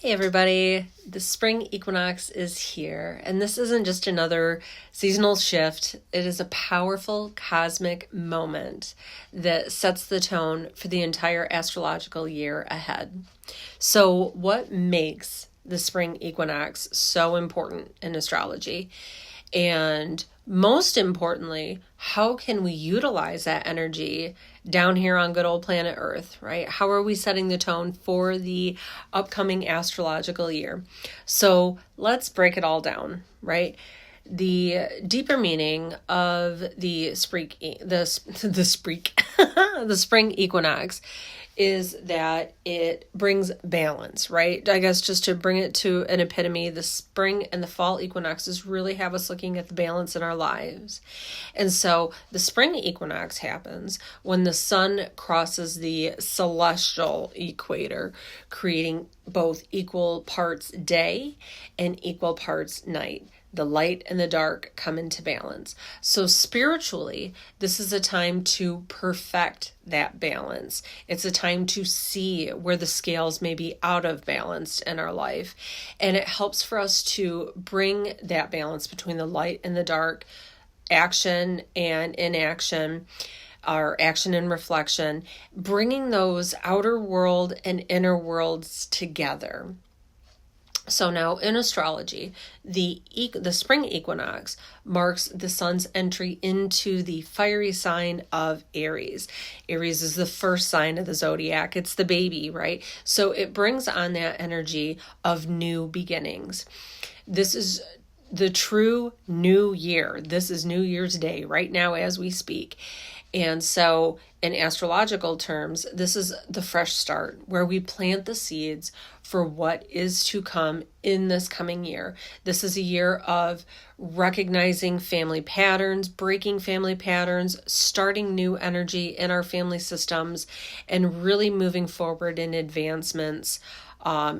Hey everybody, the spring equinox is here, and this isn't just another seasonal shift. It is a powerful cosmic moment that sets the tone for the entire astrological year ahead. So, what makes the spring equinox so important in astrology? And most importantly, how can we utilize that energy down here on good old planet Earth, right? How are we setting the tone for the upcoming astrological year? So let's break it all down, right? The deeper meaning of the spring equinox is that it brings balance, right? I guess just to bring it to an epitome, the spring and the fall equinoxes really have us looking at the balance in our lives. And so the spring equinox happens when the sun crosses the celestial equator, creating both equal parts day and equal parts night. The light and the dark come into balance. So spiritually, this is a time to perfect that balance. It's a time to see where the scales may be out of balance in our life. And it helps for us to bring that balance between the light and the dark, action and inaction, our action and reflection, bringing those outer world and inner worlds together. So now in astrology, the spring equinox marks the sun's entry into the fiery sign of Aries. Aries is the first sign of the zodiac. It's the baby, right? So it brings on that energy of new beginnings. This is the true new year. This is New Year's Day right now as we speak. And so in astrological terms, this is the fresh start where we plant the seeds for what is to come in this coming year. This is a year of recognizing family patterns, breaking family patterns, starting new energy in our family systems, and really moving forward in advancements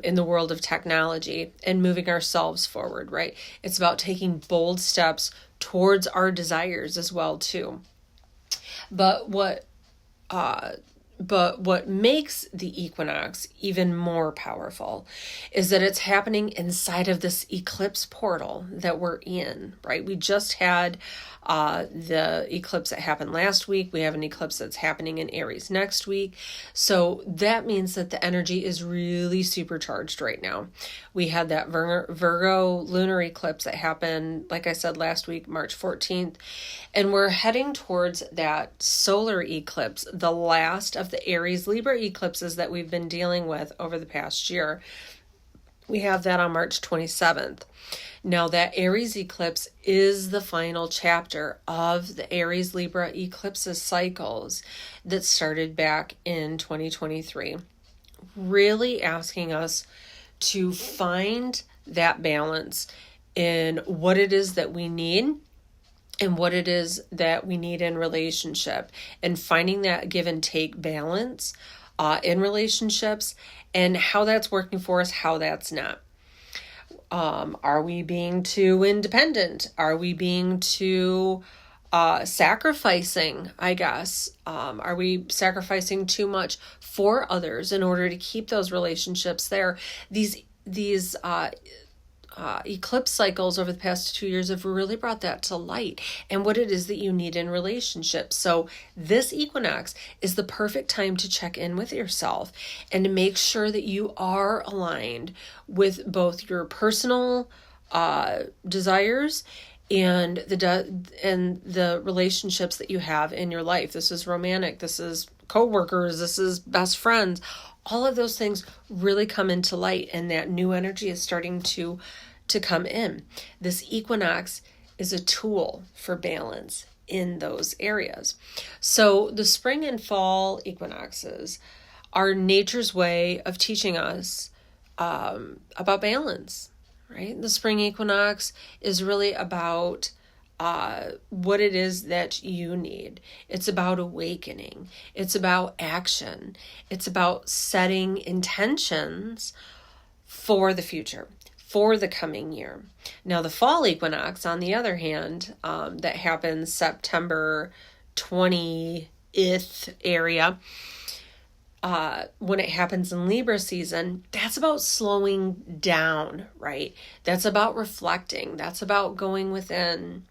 in the world of technology and moving ourselves forward, right? It's about taking bold steps towards our desires as well, too. But what makes the equinox even more powerful is that it's happening inside of this eclipse portal that we're in, right? We just had the eclipse that happened last week. We have an eclipse that's happening in Aries next week. So that means that the energy is really supercharged right now. We had that Virgo lunar eclipse that happened, like I said, last week, March 14th. And we're heading towards that solar eclipse, the last of the Aries Libra eclipses that we've been dealing with over the past year. We have that on March 27th. Now that Aries eclipse is the final chapter of the Aries Libra eclipses cycles that started back in 2023. Really asking us to find that balance in what it is that we need and what it is that we need in relationship, and finding that give and take balance in relationships and how that's working for us, how that's not. Are we being too independent? Are we being too sacrificing, I guess? Are we sacrificing too much for others in order to keep those relationships there? These eclipse cycles over the past 2 years have really brought that to light and what it is that you need in relationships. So this equinox is the perfect time to check in with yourself and to make sure that you are aligned with both your personal desires and the relationships that you have in your life. This is romantic, this is co-workers, this is best friends. All of those things really come into light, and that new energy is starting to come in. This equinox is a tool for balance in those areas. So the spring and fall equinoxes are nature's way of teaching us about balance, right? The spring equinox is really about what it is that you need. It's about awakening. It's about action. It's about setting intentions for the future, for the coming year. Now, the fall equinox, on the other hand, that happens September 20th area, when it happens in Libra season, that's about slowing down, right? That's about reflecting. That's about going within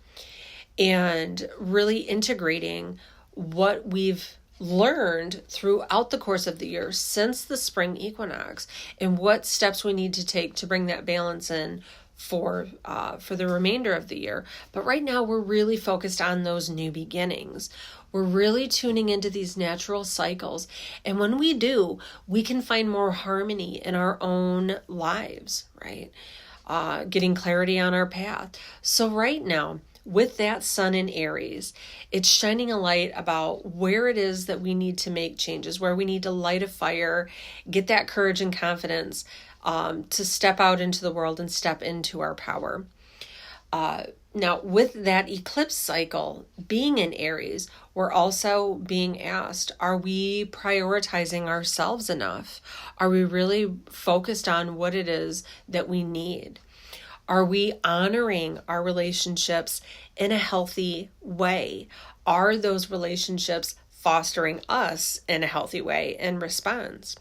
and really integrating what we've learned throughout the course of the year since the spring equinox, and what steps we need to take to bring that balance in for the remainder of the year. But right now we're really focused on those new beginnings. We're really tuning into these natural cycles, and when we do, we can find more harmony in our own lives, right? Getting clarity on our path. So right now, with that sun in Aries, it's shining a light about where it is that we need to make changes, where we need to light a fire, get that courage and confidence to step out into the world and step into our power. Now, with that eclipse cycle being in Aries, we're also being asked, are we prioritizing ourselves enough? Are we really focused on what it is that we need? Are we honoring our relationships in a healthy way? Are those relationships fostering us in a healthy way in response?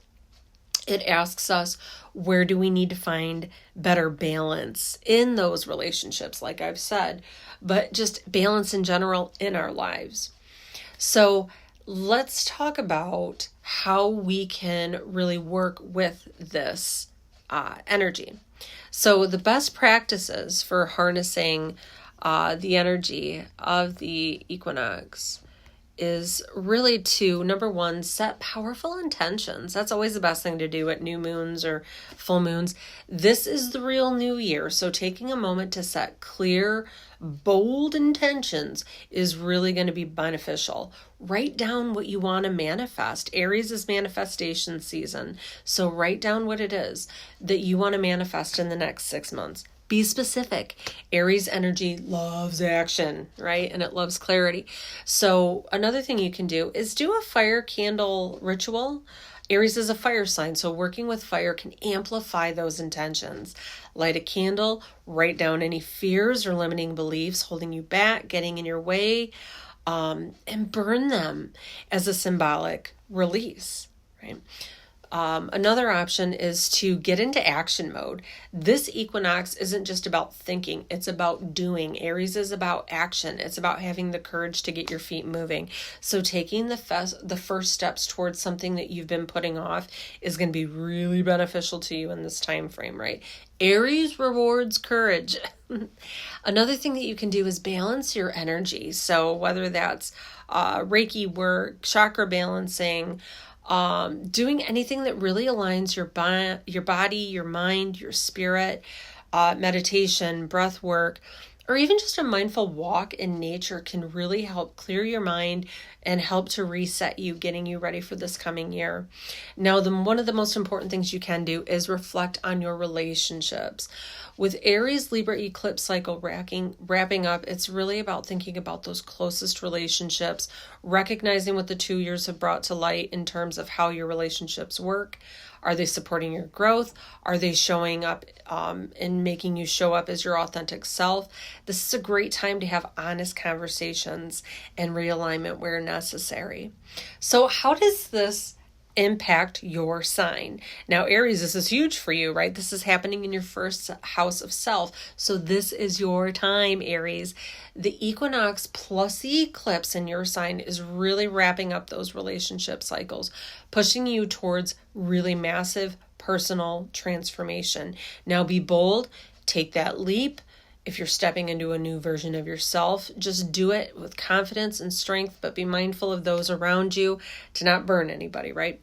It asks us, where do we need to find better balance in those relationships, like I've said, but just balance in general in our lives. So let's talk about how we can really work with this energy. So the best practices for harnessing the energy of the equinox is really to, number one, set powerful intentions. That's always the best thing to do at new moons or full moons. This is the real new year. So taking a moment to set clear, bold intentions is really going to be beneficial. Write down what you want to manifest. Aries is manifestation season. So write down what it is that you want to manifest in the next 6 months. Be specific. Aries energy loves action, right? And it loves clarity. So another thing you can do is do a fire candle ritual. Aries is a fire sign, so working with fire can amplify those intentions. Light a candle, write down any fears or limiting beliefs holding you back, getting in your way, and burn them as a symbolic release, right? Another option is to get into action mode. This equinox isn't just about thinking, it's about doing. Aries is about action. It's about having the courage to get your feet moving. So taking the first steps towards something that you've been putting off is going to be really beneficial to you in this time frame, right? Aries rewards courage. Another thing that you can do is balance your energy. So whether that's Reiki work, chakra balancing, doing anything that really aligns your body, your mind, your spirit, meditation, breath work, or even just a mindful walk in nature can really help clear your mind and help to reset you, getting you ready for this coming year. Now, one of the most important things you can do is reflect on your relationships. With Aries Libra eclipse cycle wrapping up, it's really about thinking about those closest relationships, recognizing what the 2 years have brought to light in terms of how your relationships work. Are they supporting your growth? Are they showing up and making you show up as your authentic self? This is a great time to have honest conversations and realignment where necessary. So how does this impact your sign? Now, Aries, this is huge for you, right? This is happening in your first house of self. So this is your time, Aries. The equinox plus the eclipse in your sign is really wrapping up those relationship cycles, pushing you towards really massive personal transformation. Now be bold, take that leap. If you're stepping into a new version of yourself, just do it with confidence and strength, but be mindful of those around you to not burn anybody, right?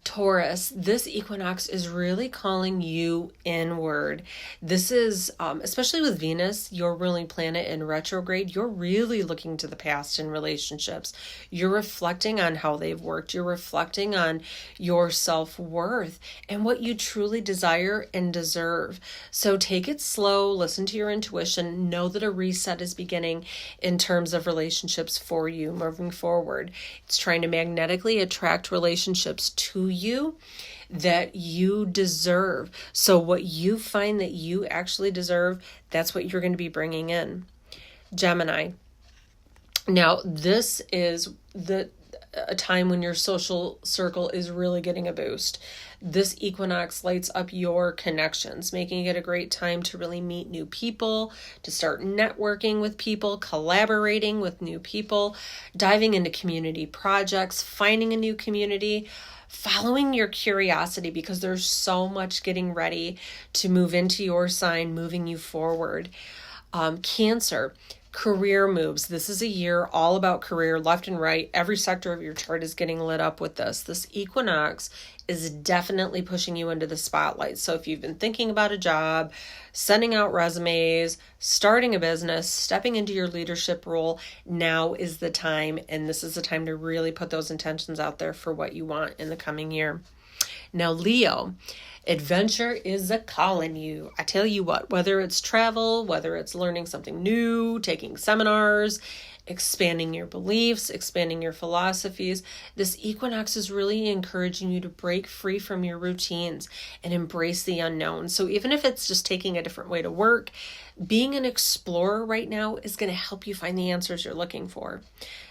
Taurus, this equinox is really calling you inward. This is, especially with Venus, your ruling planet in retrograde, you're really looking to the past in relationships. You're reflecting on how they've worked. You're reflecting on your self-worth and what you truly desire and deserve. So take it slow, listen to your intuition, know that a reset is beginning in terms of relationships for you moving forward. It's trying to magnetically attract relationships to you that you deserve. So what you find that you actually deserve, that's what you're going to be bringing in. Gemini. Now, this is a time when your social circle is really getting a boost. This equinox lights up your connections, making it a great time to really meet new people, to start networking with people, collaborating with new people, diving into community projects, finding a new community, following your curiosity, because there's so much getting ready to move into your sign, moving you forward. Cancer, career moves. This is a year all about career, left and right. Every sector of your chart is getting lit up with this. This equinox is definitely pushing you into the spotlight. So if you've been thinking about a job, sending out resumes, starting a business, stepping into your leadership role, now is the time. And this is the time to really put those intentions out there for what you want in the coming year. Now, Leo, adventure is a calling you. I tell you what, whether it's travel, whether it's learning something new, taking seminars, expanding your beliefs, expanding your philosophies, this equinox is really encouraging you to break free from your routines and embrace the unknown. So even if it's just taking a different way to work, being an explorer right now is going to help you find the answers you're looking for.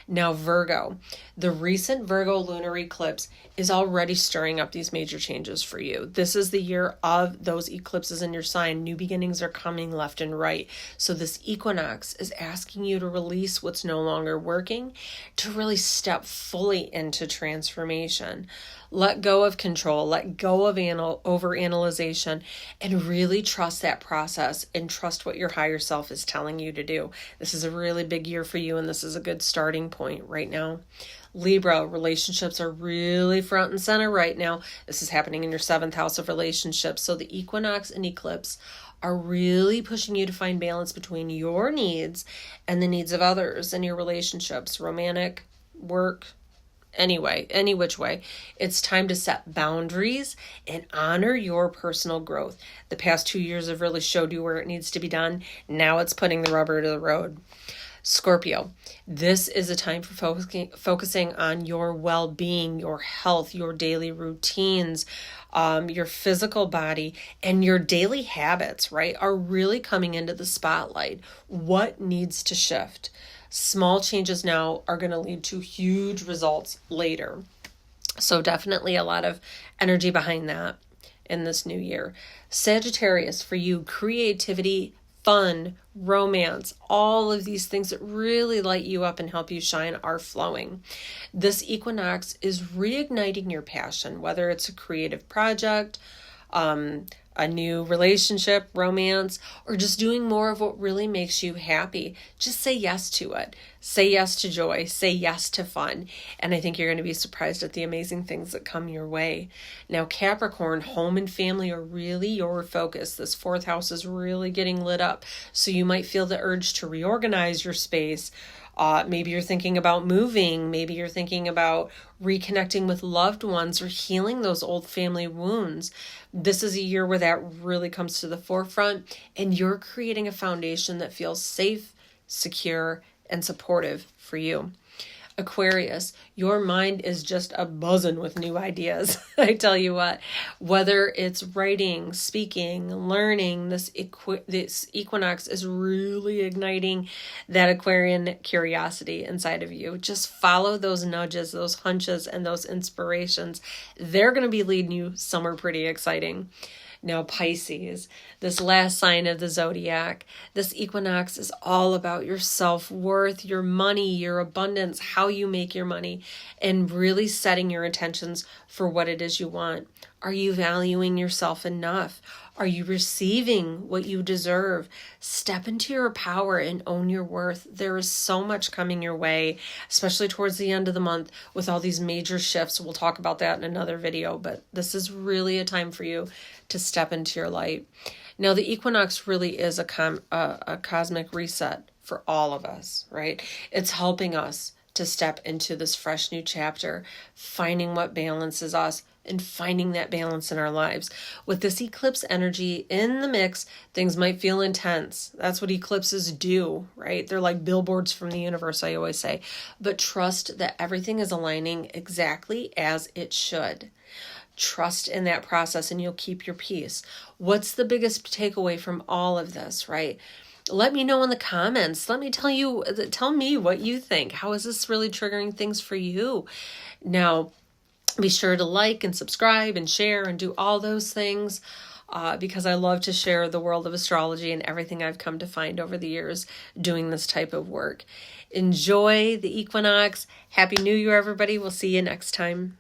Now, Virgo, the recent Virgo lunar eclipse is already stirring up these major changes for you. This is the year of those eclipses in your sign. New beginnings are coming left and right. So this equinox is asking you to release what's no longer working, to really step fully into transformation. Let go of control, let go of overanalyzation, and really trust that process and trust what your higher self is telling you to do. This is a really big year for you, and this is a good starting point right now. Libra, relationships are really front and center right now. This is happening in your 7th house of relationships. So the equinox and eclipse are really pushing you to find balance between your needs and the needs of others in your relationships, romantic, work, anyway, any which way. It's time to set boundaries and honor your personal growth. The past 2 years have really showed you where it needs to be done. Now it's putting the rubber to the road. Scorpio, this is a time for focusing on your well-being, your health, your daily routines, your physical body, and your daily habits, right, are really coming into the spotlight. What needs to shift? Small changes now are going to lead to huge results later. So definitely a lot of energy behind that in this new year. Sagittarius, for you, creativity, fun, romance, all of these things that really light you up and help you shine are flowing. This equinox is reigniting your passion, whether it's a creative project, a new relationship, romance, or just doing more of what really makes you happy. Just say yes to it. Say yes to joy. Say yes to fun. And I think you're going to be surprised at the amazing things that come your way. Now, Capricorn, home and family are really your focus. This 4th house is really getting lit up. So you might feel the urge to reorganize your space. Maybe you're thinking about moving. Maybe you're thinking about reconnecting with loved ones or healing those old family wounds. This is a year where that really comes to the forefront, and you're creating a foundation that feels safe, secure, and supportive for you. Aquarius, your mind is just a buzzing with new ideas. I tell you what, whether it's writing, speaking, learning, this equinox is really igniting that Aquarian curiosity inside of you. Just follow those nudges, those hunches, and those inspirations. They're going to be leading you somewhere pretty exciting. Now, Pisces, this last sign of the zodiac, this equinox is all about your self-worth, your money, your abundance, how you make your money, and really setting your intentions for what it is you want. Are you valuing yourself enough? Are you receiving what you deserve? Step into your power and own your worth. There is so much coming your way, especially towards the end of the month with all these major shifts. We'll talk about that in another video, but this is really a time for you to step into your light. Now, the equinox really is a cosmic reset for all of us, right? It's helping us to step into this fresh new chapter, finding what balances us, and finding that balance in our lives. With this eclipse energy in the mix, things might feel intense. That's what eclipses do, right? They're like billboards from the universe, I always say. But trust that everything is aligning exactly as it should. Trust in that process and you'll keep your peace. What's the biggest takeaway from all of this, right? let me know in the comments. Let me tell me what you think. How is this really triggering things for you? Now, be sure to like and subscribe and share and do all those things, because I love to share the world of astrology and everything I've come to find over the years doing this type of work. Enjoy the equinox. Happy New Year, everybody. We'll see you next time.